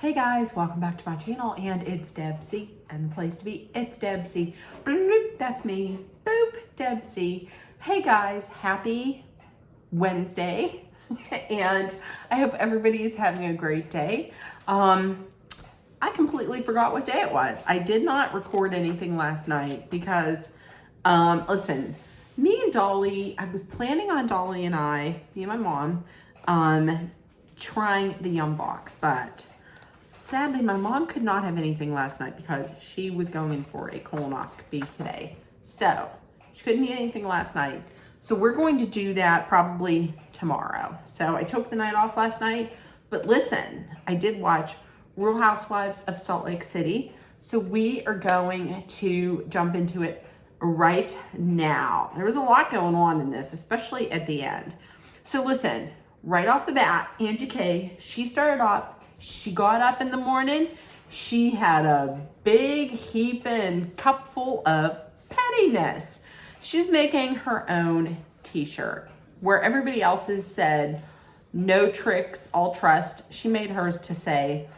Hey guys, welcome back to my channel, and it's Debsy, and the place to be, it's Debsy. Bloop, that's me. Boop, Debsy. Hey guys, happy Wednesday, and I hope everybody's having a great day. I completely forgot what day it was. I did not record anything last night because, listen, me and Dolly, I was planning on Dolly and I, me and my mom, trying the Yum Box, but sadly, my mom could not have anything last night because she was going in for a colonoscopy today. So she couldn't eat anything last night. So we're going to do that probably tomorrow. So I took the night off last night, but listen, I did watch Real Housewives of Salt Lake City. So we are going to jump into it right now. There was a lot going on in this, especially at the end. So listen, right off the bat, Angie K, she started off. She got up in the morning, she had a big heaping cup full of pettiness. She was making her own t-shirt. Where everybody else's said, no tricks, all trust, she made hers to say,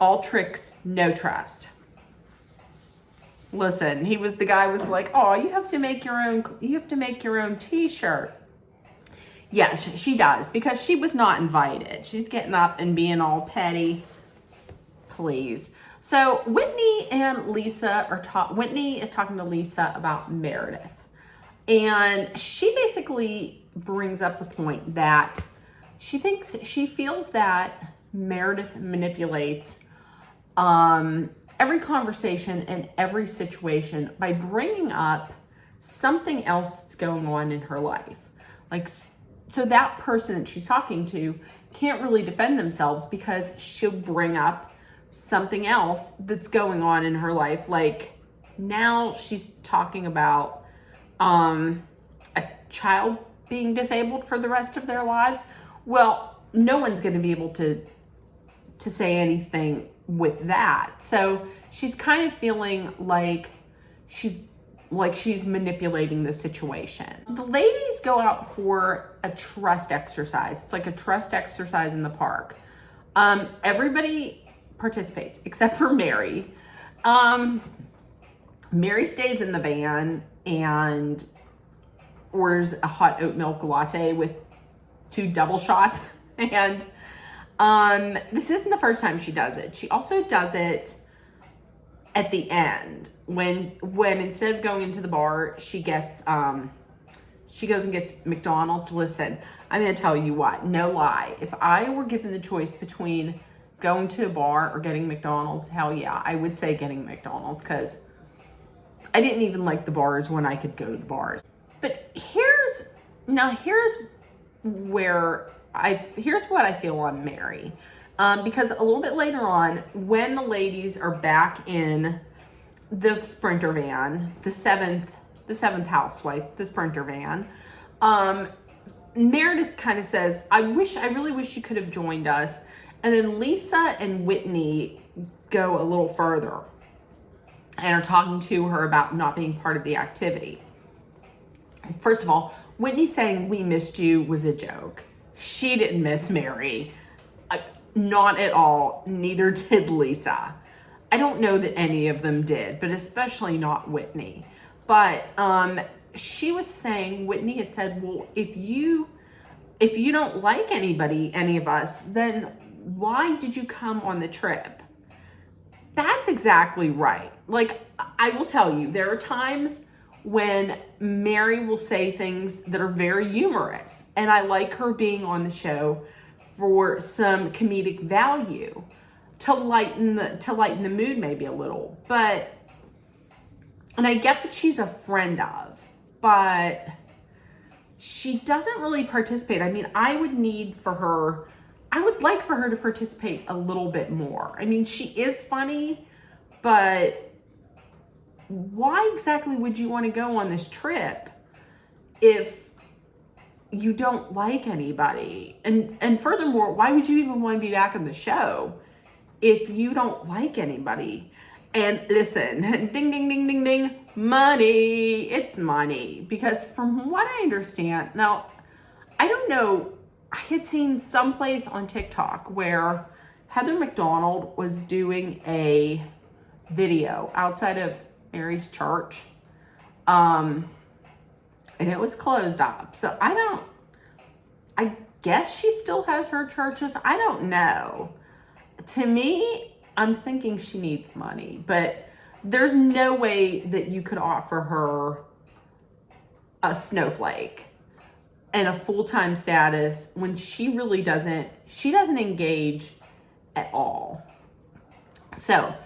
all tricks, no trust. Listen, the guy was like, oh, you have to make your own t-shirt. Yes, she does, because she was not invited. She's getting up and being all petty. Please. So Whitney and Lisa Whitney is talking to Lisa about Meredith. And she basically brings up the point that she feels that Meredith manipulates every conversation and every situation by bringing up something else that's going on in her life. So that person that she's talking to can't really defend themselves because she'll bring up something else that's going on in her life. Like now she's talking about a child being disabled for the rest of their lives. Well, no one's going to be able to say anything with that. So she's kind of feeling like she's manipulating the situation. The ladies go out for a trust exercise. It's like a trust exercise in the park. Everybody participates except for Mary. Mary stays in the van and orders a hot oat milk latte with 2 double shots. And this isn't the first time she does it. She also does it at the end when instead of going into the bar, she goes and gets McDonald's. Listen, I'm gonna tell you what, no lie, if I were given the choice between going to a bar or getting McDonald's, hell yeah, I would say getting McDonald's, because I didn't even like the bars when I could go to the bars. But here's what I feel on Mary. Because a little bit later on, when the ladies are back in the Sprinter van, the seventh housewife, the Sprinter van, Meredith kind of says, I really wish you could have joined us. And then Lisa and Whitney go a little further and are talking to her about not being part of the activity. First of all, Whitney saying we missed you was a joke. She didn't miss Mary. Not at all. Neither did Lisa. I don't know that any of them did, but especially not Whitney. But she was saying, Whitney had said, well, if you don't like any of us, then why did you come on the trip? That's exactly right. Like, I will tell you, there are times when Mary will say things that are very humorous, and I like her being on the show for some comedic value to lighten the mood maybe a little. But, and I get that she's a friend of, but she doesn't really participate. I mean, I would like for her to participate a little bit more. I mean, she is funny, but why exactly would you want to go on this trip if you don't like anybody? And furthermore, why would you even want to be back on the show if you don't like anybody? And listen, ding, ding, ding, ding, ding, money. It's money. Because from what I understand, now, I don't know, I had seen someplace on TikTok where Heather McDonald was doing a video outside of Mary's church. And it was closed up. So I guess she still has her churches. I don't know. To me, I'm thinking she needs money, but there's no way that you could offer her a snowflake and a full-time status when she really doesn't engage at all. So a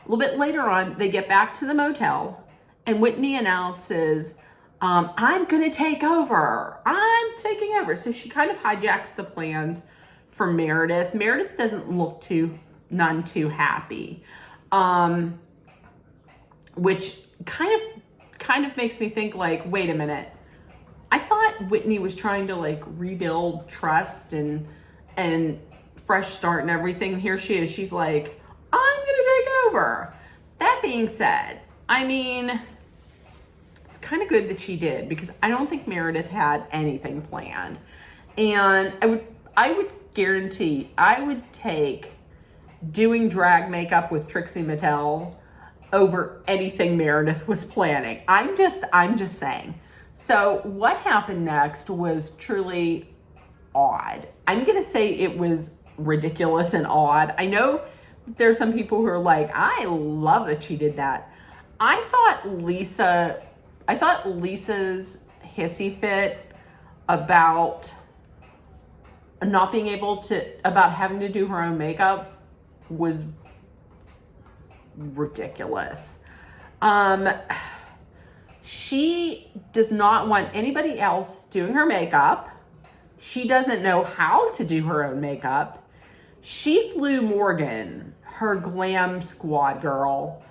little bit later on, they get back to the motel and Whitney announces, I'm going to take over. I'm taking over. So she kind of hijacks the plans for Meredith. Meredith doesn't look none too happy. Which kind of makes me think like, wait a minute. I thought Whitney was trying to like rebuild trust and fresh start and everything. Here she is. She's like, I'm going to take over. That being said, I mean, it's kind of good that she did because I don't think Meredith had anything planned. And I would guarantee I would take doing drag makeup with Trixie Mattel over anything Meredith was planning. I'm just saying. So what happened next was truly odd. I'm going to say it was ridiculous and odd. I know there's some people who are like, I love that she did that. I thought Lisa's hissy fit about not being able to, about having to do her own makeup was ridiculous. She does not want anybody else doing her makeup. She doesn't know how to do her own makeup. She flew Morgan, her glam squad girl.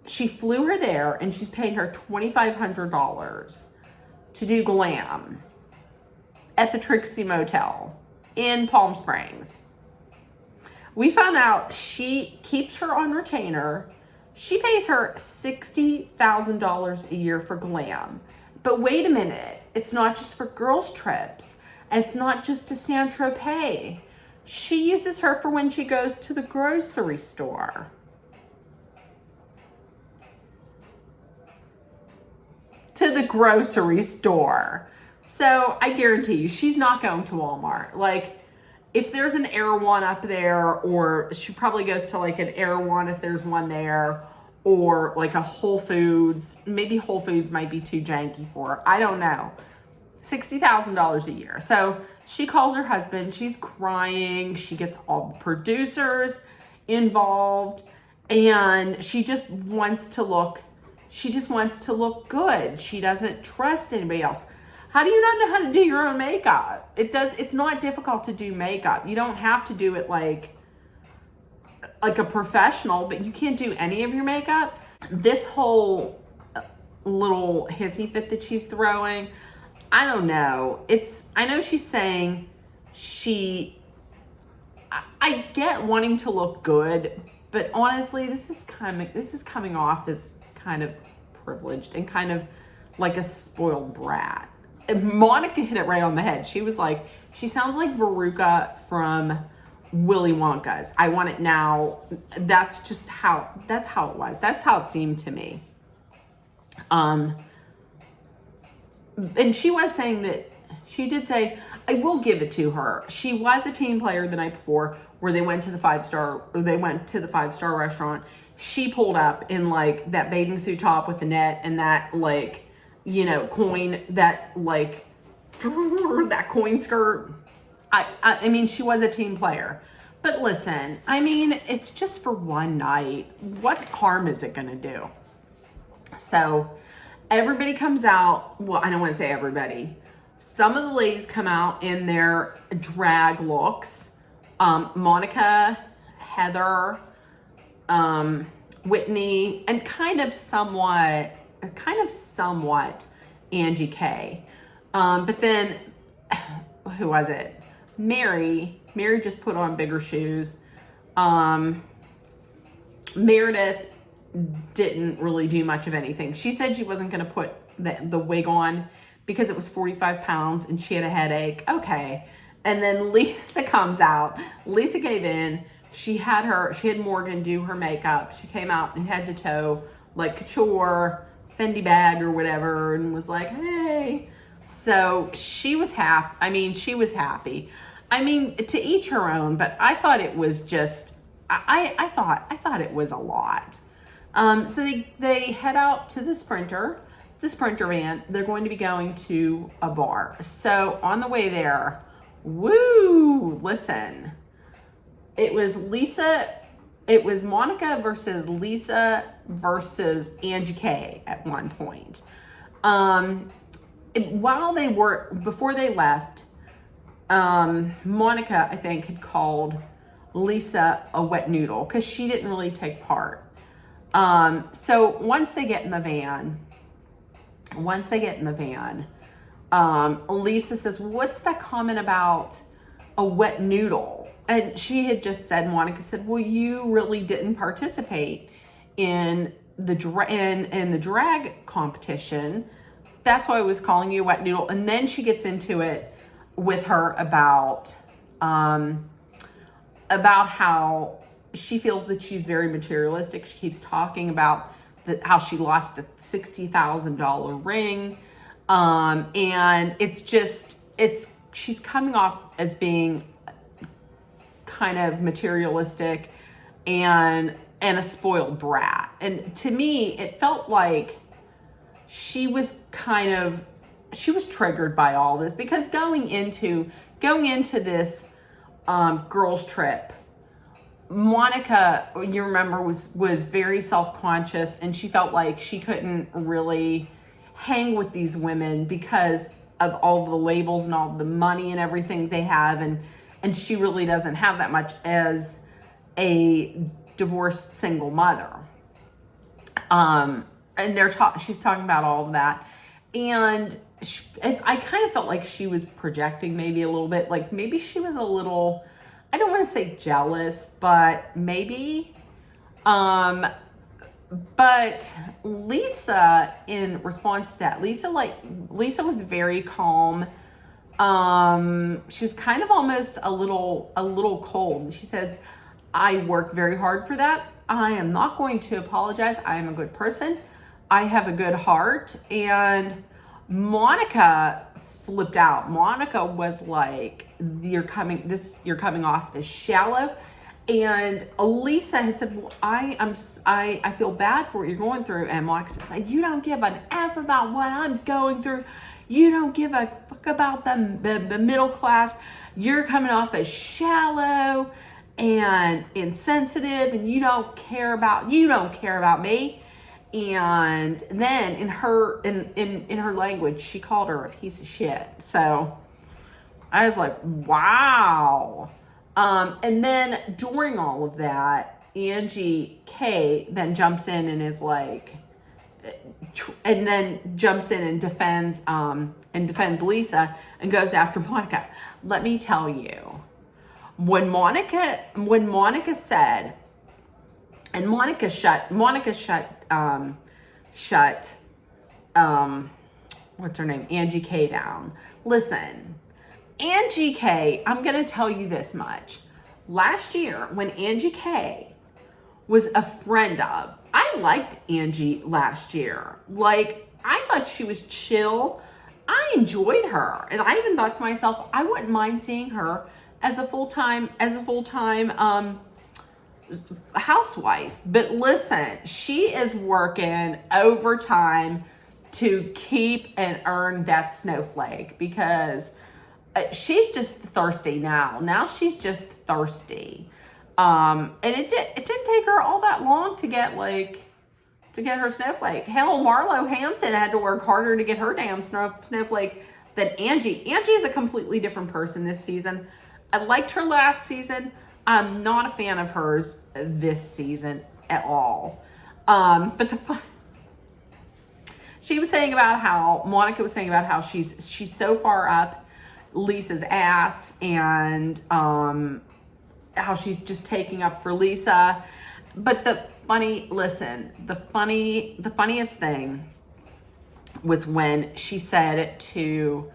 She flew her there and she's paying her $2,500 to do glam at the Trixie Motel in Palm Springs. We found out she keeps her on retainer. She pays her $60,000 a year for glam. But wait a minute, it's not just for girls' trips. It's not just to Saint-Tropez. She uses her for when she goes to the grocery store. To the grocery store. So I guarantee you, she's not going to Walmart. Like, if there's an Erewhon up there, or she probably goes to like an Erewhon if there's one there, or like a Whole Foods. Maybe Whole Foods might be too janky for her. I don't know. $60,000 a year. So she calls her husband. She's crying. She gets all the producers involved, and she just wants to look good. She doesn't trust anybody else. How do you not know how to do your own makeup? It's not difficult to do makeup. You don't have to do it like a professional, but you can't do any of your makeup. This whole little hissy fit that she's throwing, I don't know. I know she's saying I get wanting to look good, but honestly, this is coming off as kind of privileged and kind of like a spoiled brat. Monica hit it right on the head. She was like, she sounds like Veruca from Willy Wonka's I Want It Now. That's how it was. That's how it seemed to me. And she was saying that, she did say, I will give it to her. She was a team player the night before where they went to the five-star restaurant. She pulled up in like that bathing suit top with the net and that like, coin, that like, that coin skirt. I mean, she was a team player. But listen, I mean, it's just for one night. What harm is it going to do? So everybody comes out. Well, I don't want to say everybody. Some of the ladies come out in their drag looks. Monica, Heather, Whitney, and kind of somewhat Angie K. But then, who was it? Mary just put on bigger shoes. Meredith didn't really do much of anything. She said she wasn't going to put the wig on because it was 45 pounds and she had a headache. Okay. And then Lisa comes out. Lisa gave in. she had Morgan do her makeup. She came out in head to toe, like couture, Fendi bag or whatever, and was like, hey. So she was happy. I mean, to each her own, but I thought it was just, I thought it was a lot. So they head out to the Sprinter van. They're going to be going to a bar. So on the way there, listen, it was Monica versus Lisa versus Angie K at one point. Before they left, Monica, I think, had called Lisa a wet noodle because she didn't really take part. So once they get in the van, Lisa says, what's that comment about a wet noodle? And she had just said, Monica said, well, you really didn't participate in the drag competition. That's why I was calling you a wet noodle. And then she gets into it with her about how she feels that she's very materialistic. She keeps talking about how she lost the $60,000 ring. And she's coming off as being kind of materialistic and a spoiled brat. And to me, it felt like she was triggered by all this, because going into this girls trip, Monica, you remember, was very self-conscious, and she felt like she couldn't really hang with these women because of all the labels and all the money and everything they have, and she really doesn't have that much as a divorced single mother. And she's talking about all of that, and I kind of felt like she was projecting maybe a little bit, like maybe she was a little, I don't want to say jealous, but maybe. But Lisa, in response to that, Lisa was very calm. She was kind of almost a little cold. She says, I work very hard for that. I am not going to apologize. I am a good person. I have a good heart. And Monica flipped out. Monica was like, you're coming off as shallow. And Lisa had said, well, I feel bad for what you're going through. And Monica said, you don't give an F about what I'm going through. You don't give a fuck about the middle class. You're coming off as shallow and insensitive, and you don't care about me. And then in her language, she called her a piece of shit. So I was like, wow. And then during all of that, Angie K then jumps in and is like, and then jumps in and defends Lisa and goes after Monica. Let me tell you, when Monica said, and Monica shut what's her name? Angie K down. Listen, Angie K, I'm going to tell you this much. Last year, when Angie K was a friend of, I liked Angie last year. Like, I thought she was chill. I enjoyed her. And I even thought to myself, I wouldn't mind seeing her as a full-time housewife. But listen, she is working overtime to keep and earn that snowflake, because she's just thirsty now. Now she's just thirsty. And it didn't take her all that long to get her snowflake. Hell, Marlo Hampton had to work harder to get her damn snowflake than Angie. Angie is a completely different person this season. I liked her last season. I'm not a fan of hers this season at all. But Monica was saying about how she's so far up Lisa's ass, and how she's just taking up for Lisa. But the funniest thing was when she said to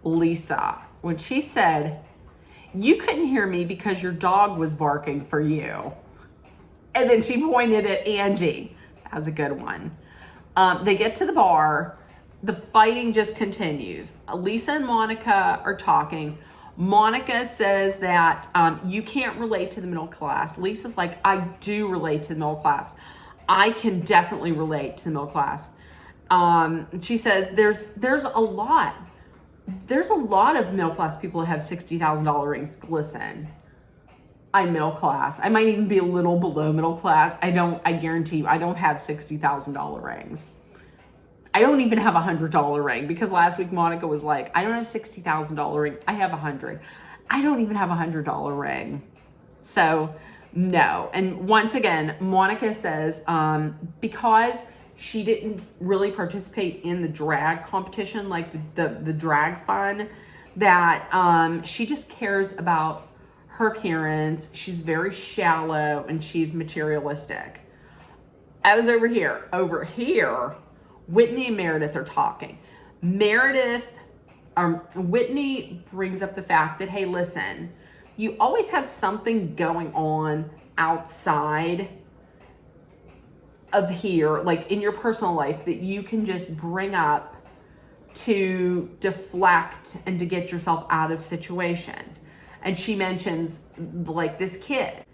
Lisa, when she said, you couldn't hear me because your dog was barking for you. And then she pointed at Angie. That was a good one. They get to the bar. The fighting just continues. Lisa and Monica are talking. Monica says that you can't relate to the middle class. Lisa's like, I do relate to the middle class. I can definitely relate to the middle class. She says there's a lot of middle class people who have $60,000 rings. Listen, I'm middle class. I might even be a little below middle class. I guarantee you, I don't have $60,000 rings. I don't even have $100 ring, because last week Monica was like, I don't have $60,000 ring. I have 100. I don't even have $100 ring. So no. And once again, Monica says, because she didn't really participate in the drag competition, like the drag fun, that she just cares about her appearance. She's very shallow and she's materialistic. I was over here. Whitney and Meredith are talking. Whitney brings up the fact that, hey, listen, you always have something going on outside of here, like in your personal life, that you can just bring up to deflect and to get yourself out of situations. And she mentions like this kid.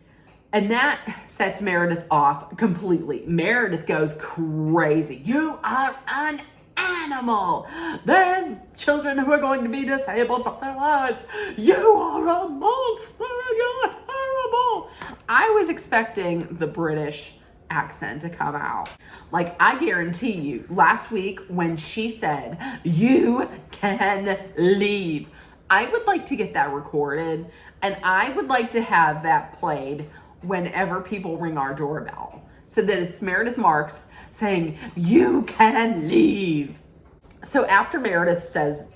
And that sets Meredith off completely. Meredith goes crazy. You are an animal. There's children who are going to be disabled for their lives. You are a monster. You're terrible. I was expecting the British accent to come out. Like, I guarantee you, last week when she said, you can leave, I would like to get that recorded, and I would like to have that played whenever people ring our doorbell, so that it's Meredith Marks saying, you can leave. So after Meredith says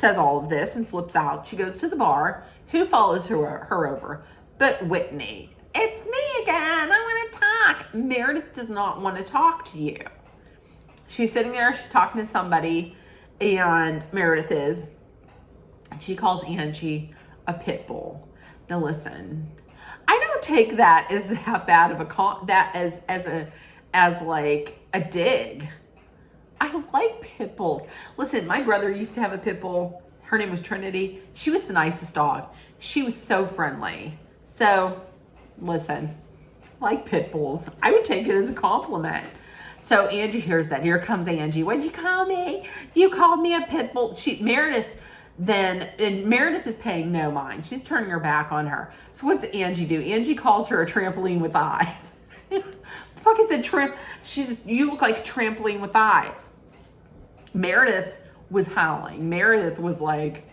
all of this and flips out, she goes to the bar. Who follows her over? But Whitney. It's me again. I want to talk. Meredith does not want to talk to you. She's sitting there. She's talking to somebody, and Meredith is. She calls Angie a pit bull. Now listen, I don't take that as that bad of as like a dig. I like pit bulls. Listen, my brother used to have a pit bull. Her name was Trinity. She was the nicest dog. She was so friendly. So listen, like pit bulls. I would take it as a compliment. So Angie hears that. Here comes Angie. What'd you call me? You called me a pit bull. Meredith is paying no mind. She's turning her back on her. So what's Angie do? Angie calls her a trampoline with eyes. The fuck is a you look like a trampoline with eyes. Meredith was howling. Meredith was like,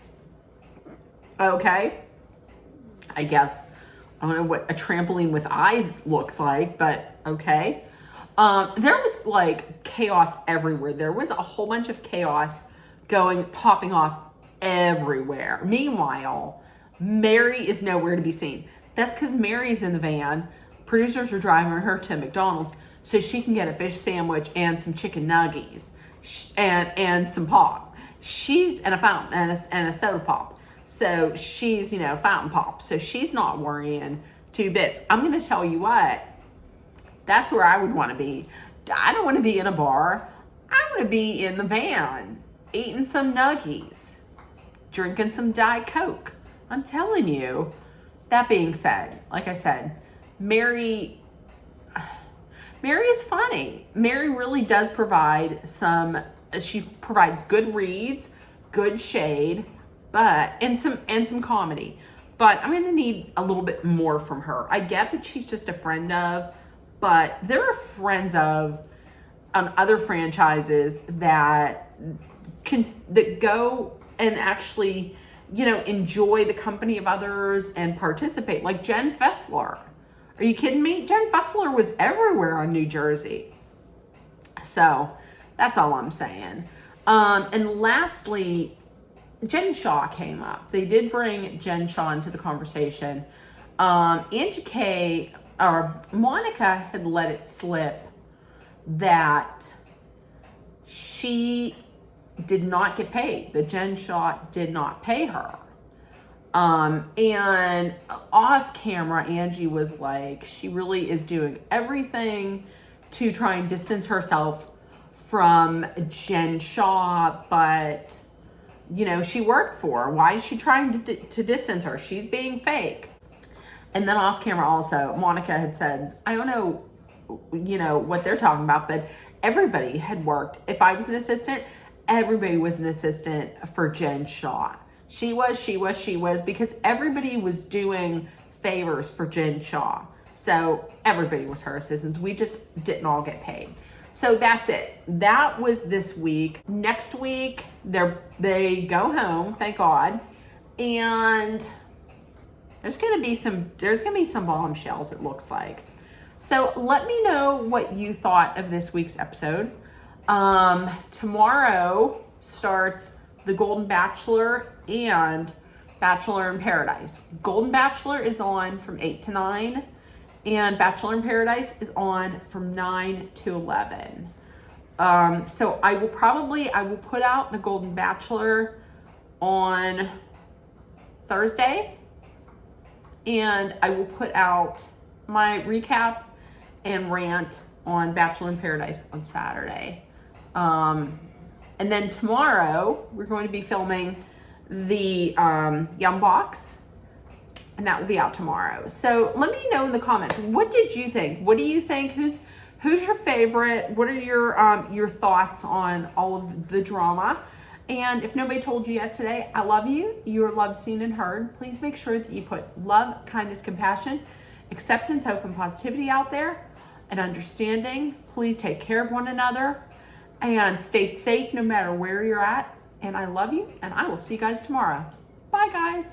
okay, I guess I don't know what a trampoline with eyes looks like, but okay. There was like chaos everywhere. There was a whole bunch of chaos popping off everywhere. Meanwhile, Mary is nowhere to be seen. That's because Mary's in the van. Producers are driving her to McDonald's so she can get a fish sandwich and some chicken nuggies and some pop. She's and a fountain and a soda pop. So she's, fountain pop. So she's not worrying two bits. I'm going to tell you what. That's where I would want to be. I don't want to be in a bar. I want to be in the van eating some nuggies, drinking some Diet Coke. I'm telling you. That being said, like I said, Mary is funny. Mary really does provide she provides good reads, good shade, and some comedy. But I'm gonna need a little bit more from her. I get that she's just a friend of, but there are friends of on other franchises that go and actually, enjoy the company of others and participate. Like Jen Fessler. Are you kidding me? Jen Fessler was everywhere on New Jersey. So that's all I'm saying. And lastly, Jen Shaw came up. They did bring Jen Shaw into the conversation. Monica had let it slip that she did not get paid. That Jen Shaw did not pay her. And off camera, Angie was like, she really is doing everything to try and distance herself from Jen Shaw, but you know, she worked for her. Why is she trying to distance her? She's being fake. And then off camera also, Monica had said, I don't know, you know, what they're talking about, but everybody had worked. If I was an assistant, everybody was an assistant for Jen Shaw. She was, because everybody was doing favors for Jen Shaw. So everybody was her assistants. We just didn't all get paid. So that's it. That was this week. Next week, they go home, thank God. And there's gonna be some bombshells, it looks like. So let me know what you thought of this week's episode. Tomorrow starts The Golden Bachelor and Bachelor in Paradise. Golden Bachelor is on from 8 to 9, and Bachelor in Paradise is on from 9 to 11. So I will put out The Golden Bachelor on Thursday, and I will put out my recap and rant on Bachelor in Paradise on Saturday. And then tomorrow, we're going to be filming the Yum Box, and that will be out tomorrow. So let me know in the comments, what did you think? What do you think? Who's your favorite? What are your thoughts on all of the drama? And if nobody told you yet today, I love you. You are loved, seen, and heard. Please make sure that you put love, kindness, compassion, acceptance, hope, and positivity out there, and understanding. Please take care of one another and stay safe no matter where you're at. And I love you, and I will see you guys tomorrow. Bye, guys.